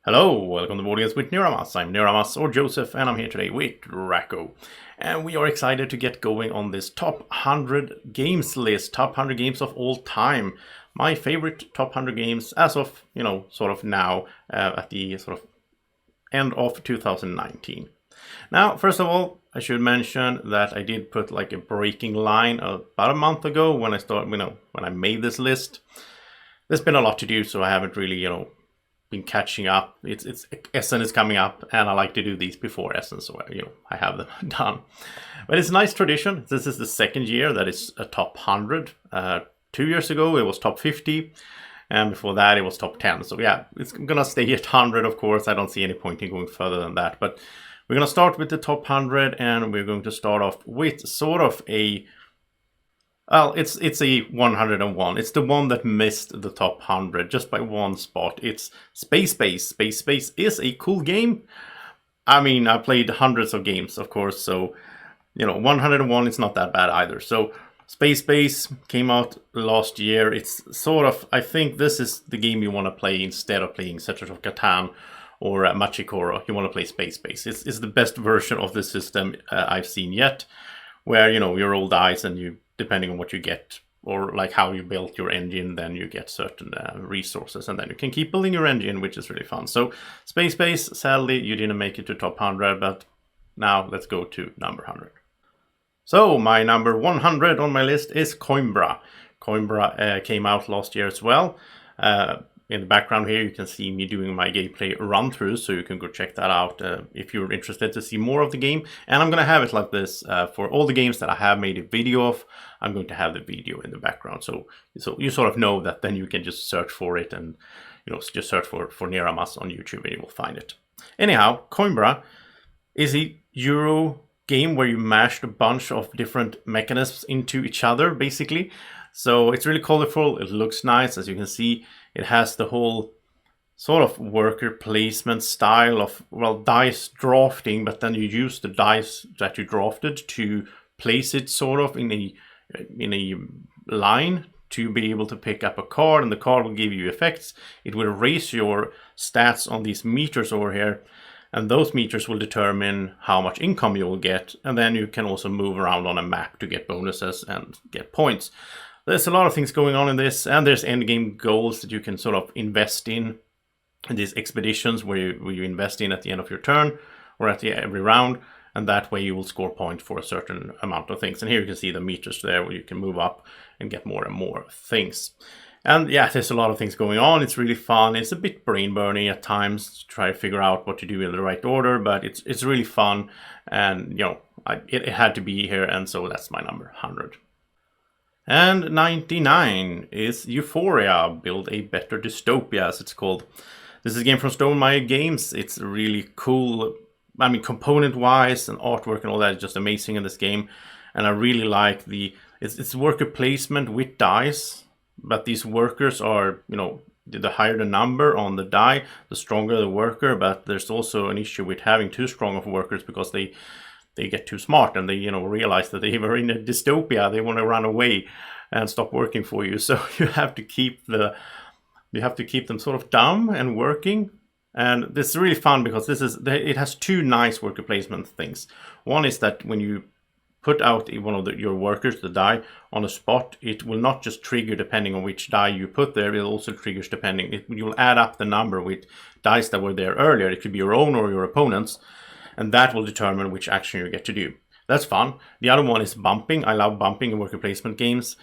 Hello, welcome to Boardgames with Niramas. I'm Niramas, or Joseph, and I'm here today with Racco. And we are excited to get going on this top 100 games list, top 100 games of all time. My favorite top 100 games as of, sort of now, at the sort of end of 2019. Now, first of all, I should mention that I did put like a breaking line about a month ago when I made this list. There's been a lot to do, so I haven't really, been catching up. It's Essen is coming up, and I like to do these before Essen, so I have them done. But it's a nice tradition. This is the second year that it's a top 100. 2 years ago it was top 50, and before that it was top 10. So yeah, it's gonna stay at 100, of course. I don't see any point in going further than that. But we're gonna start with the top 100, and we're going to start off with sort of a it's a 101. It's the one that missed the top 100 just by one spot. It's Space Base. Space Base is a cool game. I mean, I played hundreds of games, of course, so 101 is not that bad either. So Space Base came out last year. It's sort of, I think this is the game you want to play instead of playing Settlers of Catan or Machikoro. You want to play Space Base. It's the best version of the system I've seen yet, where you roll dice and you, depending on what you get or like how you built your engine, then you get certain resources, and then you can keep building your engine, which is really fun. So Space Base, sadly you didn't make it to top 100, but now let's go to number 100. So my number 100 on my list is Coimbra. Coimbra came out last year as well. In the background here you can see me doing my gameplay run through, so you can go check that out if you're interested to see more of the game. And I'm gonna have it like this for all the games that I have made a video of. I'm going to have the video in the background, so you sort of know that. Then you can just search for it, and just search for Niramas on YouTube and you will find it. Anyhow, Coimbra is a Euro game where you mashed a bunch of different mechanisms into each other, basically. So it's really colorful, it looks nice. As you can see, it has the whole sort of worker placement style of, well, dice drafting, but then you use the dice that you drafted to place it sort of in a line to be able to pick up a card, and the card will give you effects. It will raise your stats on these meters over here, and those meters will determine how much income you will get, and then you can also move around on a map to get bonuses and get points. There's a lot of things going on in this, and there's endgame goals that you can sort of invest in these expeditions where you invest in at the end of your turn or at every round, and that way you will score points for a certain amount of things. And here you can see the meters there where you can move up and get more and more things. And yeah, there's a lot of things going on. It's really fun. It's a bit brain burning at times to try to figure out what to do in the right order, but it's really fun, and it had to be here, and so that's my number 100. And 99 is Euphoria, Build a Better Dystopia, as it's called. This is a game from Stonemaier Games. It's really cool. I mean, component-wise and artwork and all that is just amazing in this game. And I really like it's worker placement with dice, but these workers are, the higher the number on the die, the stronger the worker. But there's also an issue with having too strong of workers, because they get too smart and they realize that they were in a dystopia. They want to run away and stop working for you. So you have to keep them sort of dumb and working. And this is really fun because it has two nice worker placement things. One is that when you put out one of your workers, the die, on a spot, it will not just trigger depending on which die you put there. It also triggers you will add up the number with dice that were there earlier. It could be your own or your opponent's, and that will determine which action you get to do. That's fun. The other one is bumping. I love bumping in worker placement games.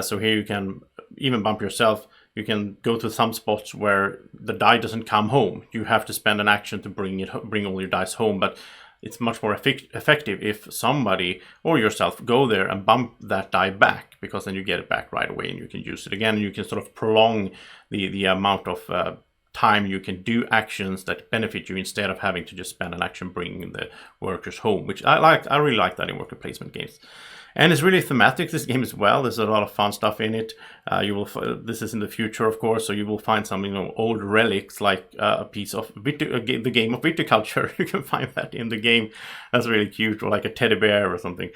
So here you can even bump yourself. You can go to some spots where the die doesn't come home. You have to spend an action to bring all your dice home, but it's much more effective if somebody or yourself go there and bump that die back, because then you get it back right away and you can use it again, and you can sort of prolong the amount of time you can do actions that benefit you, instead of having to just spend an action bringing the workers home, which I really like that in worker placement games. And it's really thematic, this game as well. There's a lot of fun stuff in it. This is in the future, of course, so you will find some old relics, like a piece of the game of viticulture. You can find that in the game. That's really cute, or like a teddy bear or something.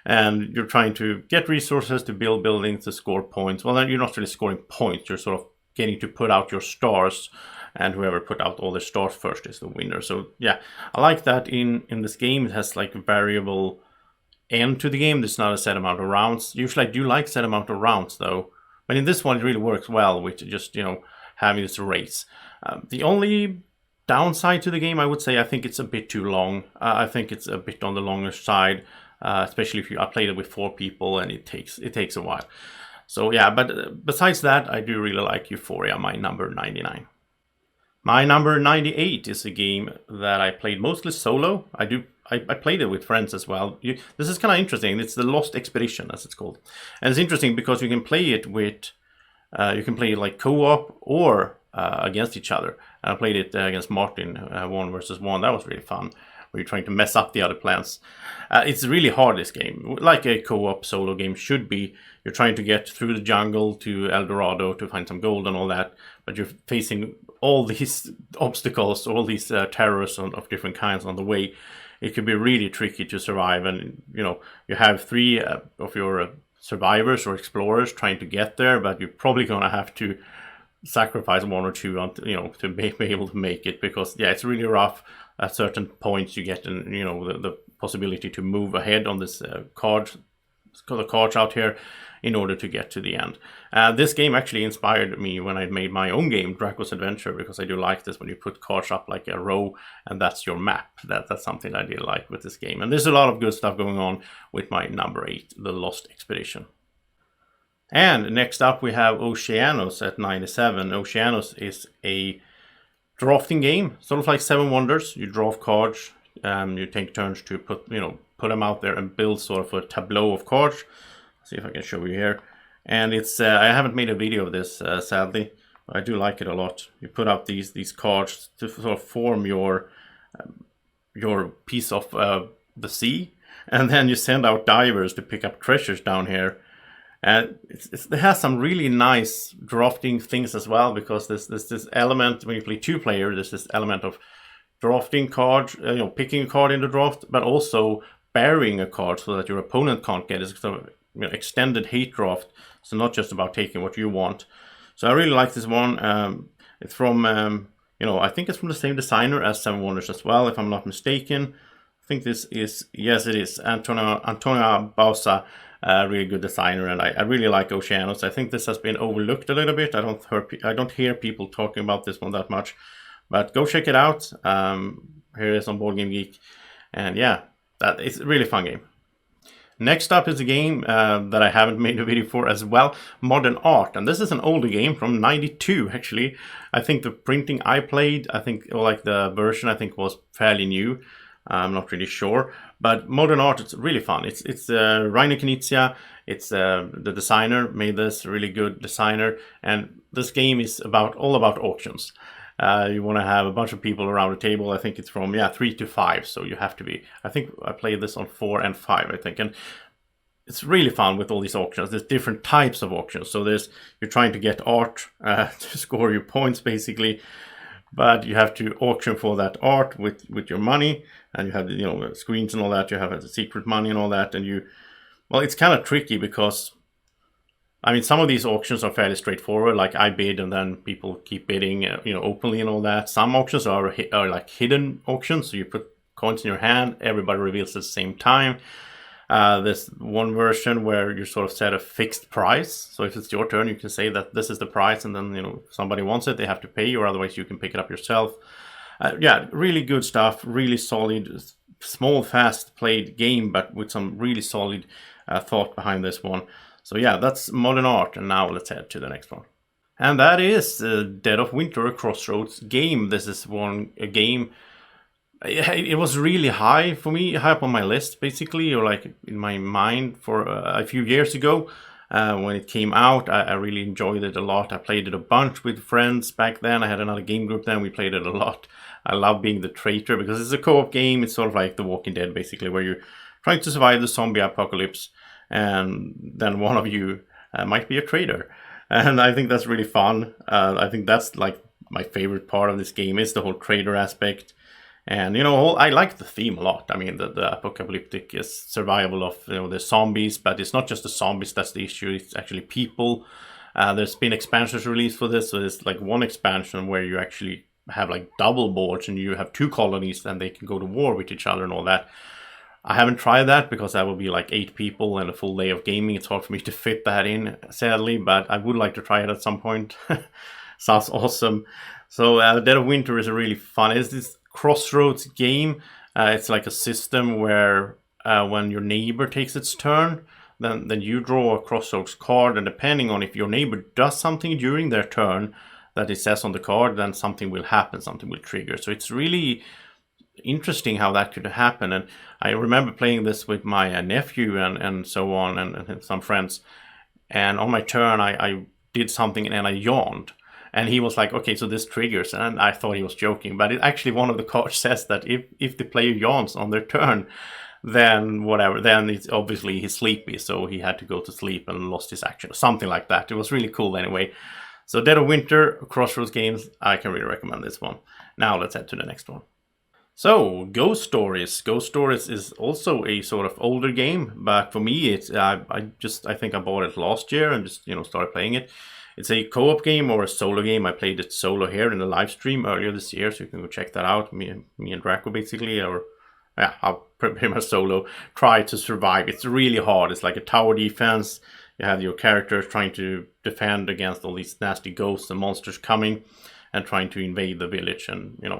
And you're trying to get resources to build buildings to score points. Well, then you're not really scoring points. You're sort of getting to put out your stars and whoever put out all the stars first is the winner. So yeah, I like that in this game. It has like a variable end to the game. There's not a set amount of rounds. Usually I do like set amount of rounds though, but in this one it really works well with just, you know, having this race. The only downside to the game, I would say, I think it's a bit too long. I think it's a bit on the longer side, especially if I played it with 4 people, and it takes a while. So yeah, but besides that, I do really like Euphoria, my number 99. My number 98 is a game that I played mostly solo. I played it with friends as well. This is kind of interesting. It's the Lost Expedition, as it's called, and it's interesting because you can play it with, you can play it like co-op or against each other. I played it against Martin, 1 versus 1. That was really fun, where you're trying to mess up the other plans. It's really hard, this game, like a co-op solo game should be. You're trying to get through the jungle to El Dorado to find some gold and all that, but you're facing all these obstacles, all these terrorists of different kinds on the way. It can be really tricky to survive, and you know, you have 3 of your survivors or explorers trying to get there, but you're probably gonna have to sacrifice 1 or 2 on, you know, to be able to make it, because yeah, it's really rough. At certain points you get, you know, the possibility to move ahead on this card, the cards out here, in order to get to the end. This game actually inspired me when I made my own game, Draco's Adventure, because I do like this when you put cards up like a row and that's your map. That's something I did like with this game. And there's a lot of good stuff going on with my number 8, The Lost Expedition. And next up we have Oceanos at 97. Oceanos is a drafting game, sort of like 7 Wonders. You draft cards, you take turns to put them out there and build sort of a tableau of cards. See if I can show you here. And it's I haven't made a video of this sadly, but I do like it a lot. You put out these cards to sort of form your piece of the sea, and then you send out divers to pick up treasures down here. And it has some really nice drafting things as well, because there's this element when you play 2 player. There's this element of drafting cards, picking a card in the draft, but also burying a card so that your opponent can't get it. It's sort of, extended hate draft. So not just about taking what you want. So I really like this one. It's from I think it's from the same designer as 7 Wonders as well, if I'm not mistaken. I think this is, yes, it is Antonia Bausa. Really good designer, and I really like Oceanos. I think this has been overlooked a little bit. I don't hear people talking about this one that much, but go check it out. Here it is on Board Game Geek, and yeah, it's a really fun game. Next up is a game that I haven't made a video for as well, Modern Art, and this is an older game from '92 actually. I think the printing I played, the version I think was fairly new. I'm not really sure, but Modern Art, it's really fun. It's Rainer Knizia. It's the designer made this, really good designer, and this game is all about auctions. You want to have a bunch of people around the table. I think it's from 3 to 5, so you have to be. I think I played this on 4 and 5, I think, and it's really fun with all these auctions. There's different types of auctions. So you're trying to get art to score your points basically. But you have to auction for that art with your money, and you have the screens and all that. You have the secret money and all that, and it's kind of tricky because some of these auctions are fairly straightforward. Like I bid, and then people keep bidding, openly and all that. Some auctions are like hidden auctions, so you put coins in your hand, everybody reveals at the same time. There's one version where you sort of set a fixed price. So if it's your turn, you can say that this is the price, and then if somebody wants it, they have to pay you, or otherwise you can pick it up yourself. Really good stuff, really solid, small, fast played game, but with some really solid thought behind this one. So yeah, that's Modern Art, and now let's head to the next one. And that is Dead of Winter, a Crossroads game. This is a game. It was really high for me, high up on my list, basically, or like in my mind for a few years ago when it came out. I really enjoyed it a lot. I played it a bunch with friends back then. I had another game group then. We played it a lot. I love being the traitor because it's a co-op game. It's sort of like The Walking Dead, basically, where you're trying to survive the zombie apocalypse, and then one of you might be a traitor. And I think that's really fun. I think that's like my favorite part of this game is the whole traitor aspect. And I like the theme a lot. I mean, the apocalyptic is survival of the zombies, but it's not just the zombies that's the issue. It's actually people. There's been expansions released for this, so there's like one expansion where you actually have like double boards and you have 2 colonies and they can go to war with each other and all that. I haven't tried that because that would be like 8 people and a full day of gaming. It's hard for me to fit that in, sadly, but I would like to try it at some point. Sounds awesome. So Dead of Winter is a really fun. It's this Crossroads game. It's like a system where when your neighbor takes its turn, then you draw a Crossroads card, and depending on if your neighbor does something during their turn that it says on the card, then something will happen, something will trigger. So it's really interesting how that could happen. And I remember playing this with my nephew and so on, and some friends. And on my turn, I did something and I yawned. And he was like, okay, so this triggers. And I thought he was joking. But it actually, one of the cards says that if the player yawns on their turn, then whatever, then it's obviously he's sleepy. So he had to go to sleep and lost his action or something like that. It was really cool anyway. So Dead of Winter, Crossroads games, I can really recommend this one. Now let's head to the next one. So, Ghost Stories. Ghost Stories is also a sort of older game, but for me, it's I think I bought it last year and just started playing it. It's a co-op game or a solo game. I played it solo here in the live stream earlier this year, so you can go check that out. Me and Draco basically, or yeah, I'll pretty much solo try to survive. It's really hard. It's like a tower defense. You have your characters trying to defend against all these nasty ghosts and monsters coming, and trying to invade the village. And yeah,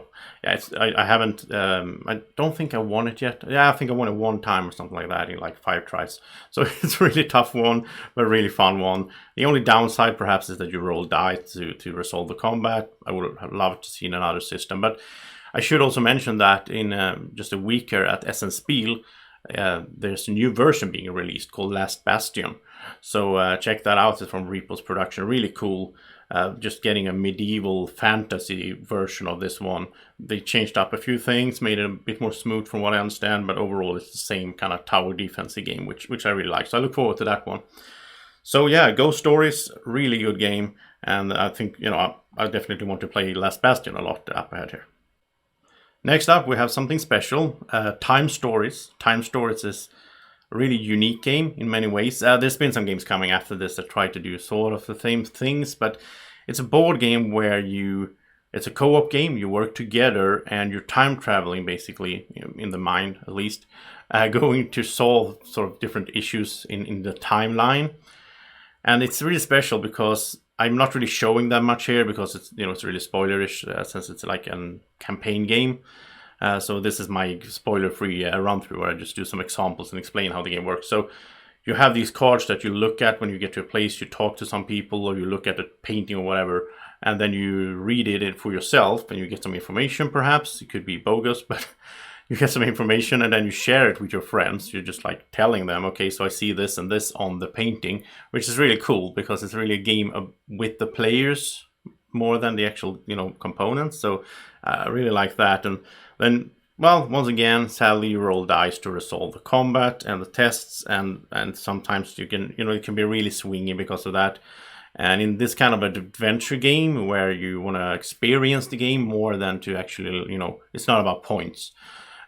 I haven't I don't think I won it yet. Yeah, I think I won it 1 time or something like that in like 5 tries. So it's a really tough one, but a really fun one. The only downside perhaps is that you roll dice to resolve the combat. I would have loved to see another system, but I should also mention that in just a week here at Essen Spiel, there's a new version being released called Last Bastion. So check that out. It's from Repo's production. Really cool. Just getting a medieval fantasy version of this one. They changed up a few things, made it a bit more smooth from what I understand, but overall it's the same kind of tower defensive game, which I really like. So I look forward to that one. So yeah, Ghost Stories, really good game, and I think I definitely want to play Last Bastion a lot up ahead here. Next up, we have something special, T.I.M.E Stories. T.I.M.E Stories is a really unique game in many ways. There's been some games coming after this that try to do sort of the same things, but it's a board game where it's a co-op game. You work together and you're time traveling, basically, in the mind at least, going to solve sort of different issues in the timeline. And it's really special because I'm not really showing that much here because it's it's really spoilerish since it's like a campaign game. So this is my spoiler-free run-through where I just do some examples and explain how the game works. So you have these cards that you look at when you get to a place, you talk to some people, or you look at a painting or whatever, and then you read it for yourself, and you get some information perhaps. It could be bogus, but you get some information, and then you share it with your friends. You're just like telling them, okay, so I see this and this on the painting, which is really cool because it's really a game with the players more than the actual components. So I really like that. And then, well, once again, sadly, you roll dice to resolve the combat and the tests, and sometimes you can, it can be really swingy because of that. And in this kind of an adventure game where you want to experience the game more than to actually, it's not about points.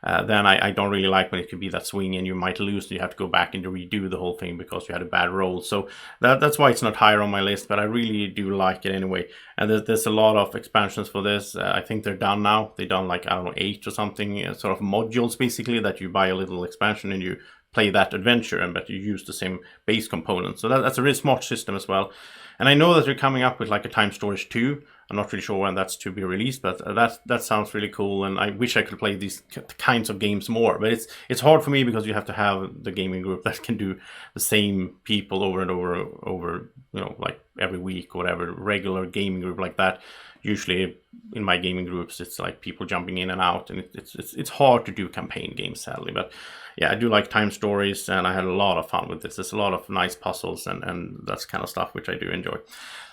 Then I don't really like when it could be that swing and you might lose. You have to go back and redo the whole thing because you had a bad roll. So that's why it's not higher on my list, but I really do like it anyway. And there's a lot of expansions for this. I think they're done now. They've done like, 8 or something, sort of modules basically that you buy a little expansion and you play that adventure, but you use the same base components. So that's a really smart system as well. And I know that they're coming up with like a T.I.M.E Stories 2. I'm not really sure when that's to be released, but that sounds really cool. And I wish I could play these kinds of games more. But it's hard for me because you have to have the gaming group that can do the same people over and over, like every week or whatever, regular gaming group like that. Usually in my gaming groups, it's like people jumping in and out, and it's hard to do campaign games, sadly. But yeah, I do like T.I.M.E Stories, and I had a lot of fun with this. There's a lot of nice puzzles and that's kind of stuff which I do enjoy.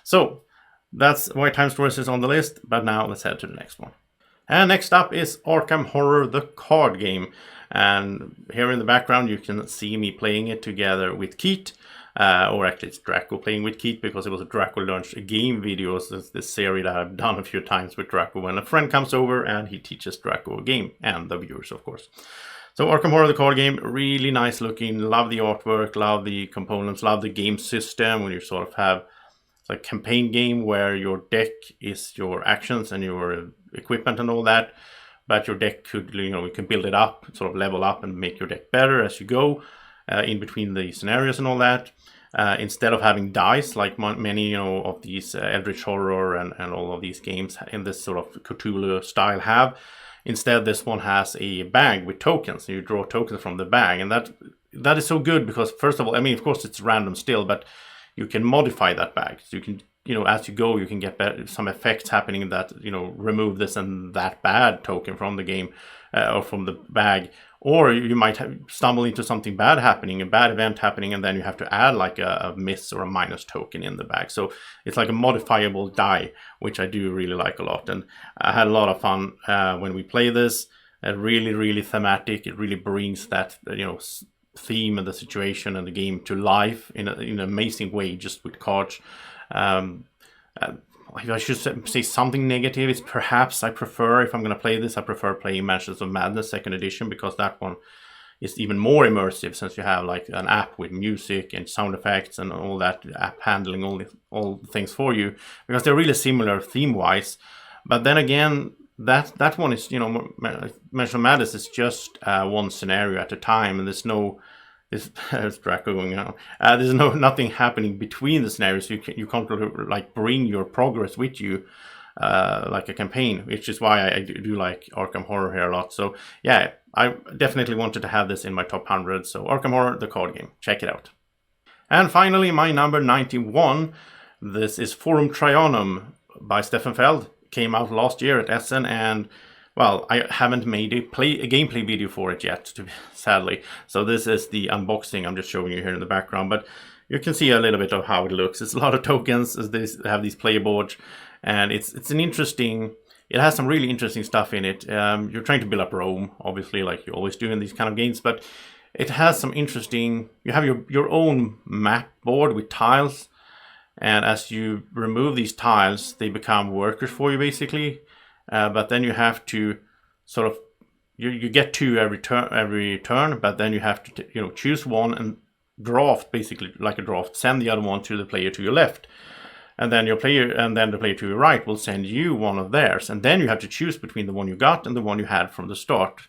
So that's why T.I.M.E Stories is on the list, but now let's head to the next one. And next up is Arkham Horror, the card game. And here in the background you can see me playing it together with Keith. Or actually it's Draco playing with Keith because it was a Draco Lunch game video. So it's this series that I've done a few times with Draco when a friend comes over and he teaches Draco a game, and the viewers of course. So Arkham Horror, the card game, really nice looking. Love the artwork, love the components, love the game system when you sort of have It's a campaign game where your deck is your actions and your equipment and all that. But your deck could, you can build it up, sort of level up and make your deck better as you go in between the scenarios and all that. Instead of having dice like many, of these Eldritch Horror and all of these games in this sort of Cthulhu style have, instead this one has a bag with tokens. You draw tokens from the bag, and that is so good because, first of all, I mean, of course it's random still, but you can modify that bag. So you can, as you go, you can get some effects happening that, remove this and that bad token from the game or from the bag. Or you might stumble into something bad happening, a bad event happening, and then you have to add like a miss or a minus token in the bag. So it's like a modifiable die, which I do really like a lot. And I had a lot of fun when we play this. Really, really thematic. It really brings that, theme and the situation and the game to life in an amazing way, just with cards. If I should say something negative, it's perhaps I prefer, if I'm going to play this, I prefer playing Mansions of Madness 2nd edition, because that one is even more immersive, since you have like an app with music and sound effects and all that, app handling all the things for you, because they're really similar theme-wise. But then again, that one is, Mansions of Madness is just one scenario at a time, and there's Draco going on. There's nothing happening between the scenarios. You can't really, like, bring your progress with you like a campaign, which is why I do like Arkham Horror here a lot. So yeah, I definitely wanted to have this in my top 100. So Arkham Horror, the card game, check it out. And finally, my number 91. This is Forum Tryonam by Stefan Feld. Came out last year at Essen, and well, I haven't made a gameplay video for it yet, sadly. So this is the unboxing I'm just showing you here in the background. But you can see a little bit of how it looks. It's a lot of tokens. They have these player boards, and it's an interesting. It has some really interesting stuff in it. You're trying to build up Rome, obviously, like you always do in these kind of games. But it has some interesting. You have your own map board with tiles, and as you remove these tiles, they become workers for you, basically. But then you have to sort of, you get two every turn, but then you have to choose one and draft, basically like a draft, send the other one to the player to your left, and then the player to your right will send you one of theirs, and then you have to choose between the one you got and the one you had from the start.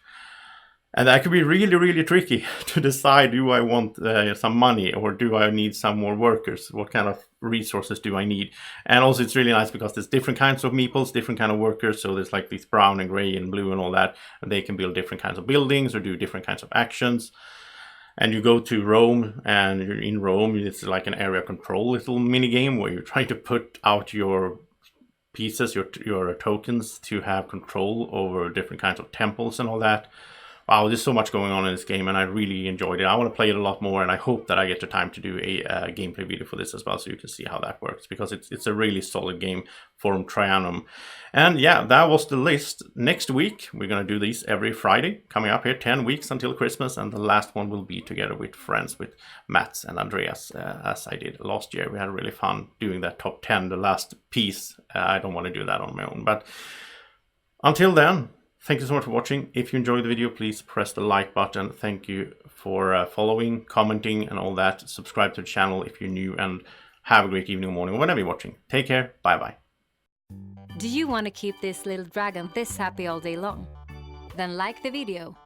And that could be really, really tricky to decide, do I want some money, or do I need some more workers? What kind of resources do I need? And also it's really nice because there's different kinds of meeples, different kind of workers. So there's like these brown and gray and blue and all that. And they can build different kinds of buildings or do different kinds of actions. And you go to Rome, and you're in Rome. It's like an area control little mini game where you're trying to put out your pieces, your tokens, to have control over different kinds of temples and all that. Wow, there's so much going on in this game, and I really enjoyed it. I want to play it a lot more, and I hope that I get the time to do a gameplay video for this as well, so you can see how that works, because it's a really solid game from Trajanum. And yeah, that was the list. Next week, we're going to do these every Friday, coming up here, 10 weeks until Christmas, and the last one will be together with friends, with Mats and Andreas, as I did last year. We had really fun doing that top 10, the last piece. I don't want to do that on my own, but until then, thank you so much for watching. If you enjoyed the video, please press the like button. Thank you for following, commenting, and all that. Subscribe to the channel if you're new, and have a great evening or morning, whenever you're watching. Take care. Bye-bye. Do you want to keep this little dragon this happy all day long? Then like the video